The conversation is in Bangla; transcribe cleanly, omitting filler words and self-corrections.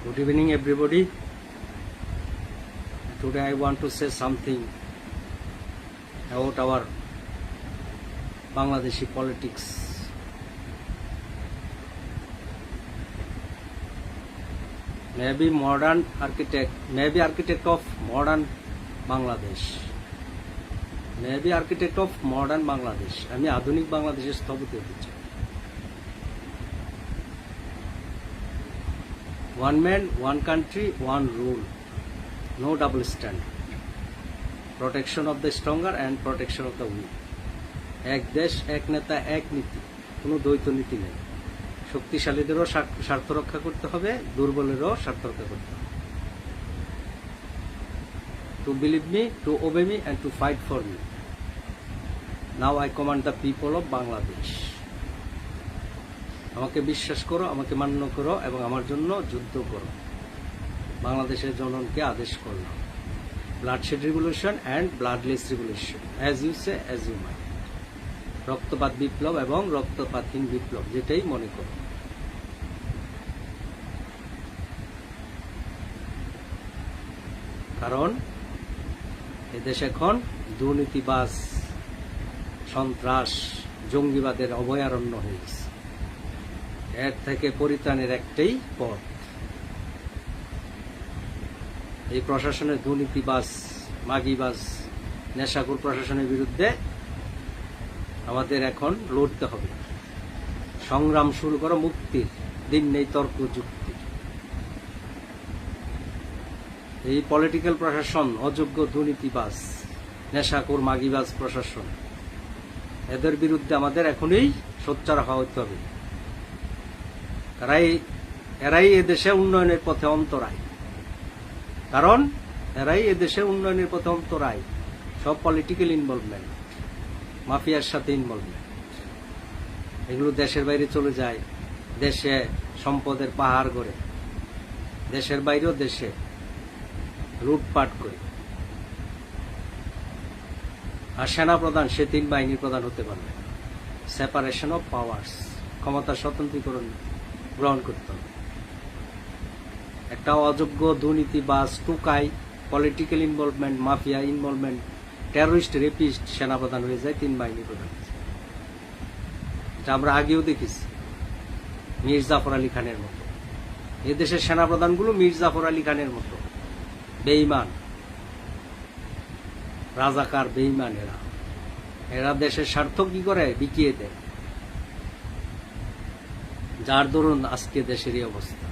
Good evening, everybody. Today I want to say something about our Bangladeshi politics. Maybe architect of modern Bangladesh. Maybe architect of modern Bangladesh. আমি আধুনিক বাংলাদেশের স্থপতি হতে চাই। One man, one country, one rule. No double standard. Protection of the stronger and protection of the weak. এক দেশ, এক নেতা, এক নীতি। কোনো দ্বৈত নীতি নেই। শক্তিশালীদেরও স্বার্থ রক্ষা করতে হবে, দুর্বলেরও স্বার্থ রক্ষা করতে হবে। To believe me, to obey me, and to fight for me. Now I command the people of Bangladesh. আমাকে বিশ্বাস করো, আমাকে মান্য করো এবং আমার জন্য যুদ্ধ করো। বাংলাদেশের জনগণকে আদেশ করলাম। Bloodshed revolution and bloodless revolution, as you say as you mind. রক্তপাত বিপ্লব এবং রক্তপাতহীন বিপ্লব, যেটাই মনে করো। কারণ এদেশ এখন দুর্নীতিবাজ, সন্ত্রাস, জঙ্গিবাদের অভয়ারণ্য হয়ে গেছে। এর থেকে পরিত্রাণের একটাই পথ। এই প্রশাসনের দুর্নীতিবাজ, মাগিবাজ, নেশাখোর প্রশাসনের বিরুদ্ধে আমাদের এখন লড়তে হবে। সংগ্রাম শুরু করো মুক্তির, দিন নেই তর্ক যুক্তি। এই পলিটিক্যাল প্রশাসন, অযোগ্য দুর্নীতিবাজ, নেশাখোর মাগিবাজ প্রশাসন, এদের বিরুদ্ধে আমাদের এখনই সোচ্চার হওয়া হতে হবে। এরাই এদেশে উন্নয়নের পথে অন্তরায়। কারণ এরাই এদেশে উন্নয়নের পথে অন্তরায়। সব পলিটিক্যাল ইনভলভমেন্ট, মাফিয়ার সাথে ইনভলভমেন্ট, এগুলো দেশের বাইরে চলে যায়। দেশে সম্পদের পাহাড় গড়ে, দেশের বাইরেও দেশে লুটপাট করে। আর সেনাপ্রধান সে 3 বাহিনীর প্রধান হতে পারবে। সেপারেশন অফ পাওয়ার্স, ক্ষমতার স্বতন্ত্রীকরণ গ্রহণ করতে হবে। একটা অযোগ্য দুর্নীতিবাজ, Tukai, political involvement, mafia involvement, terrorist, rapist সেনাপ্রধান হয়ে যায় 3 বাহিনীর প্রধান। এটা আমরা আগেও দেখেছি, মীর জাফর আলী খানের মতো। এদেশের সেনাপ্রধানগুলো মীর জাফর আলী খানের মতো বেঈমান, রাজাকার বেঈমান। এরা দেশের স্বার্থ কি করে বিকিয়ে দেয়, যার দরুন আজকে দেশের এই অবস্থা।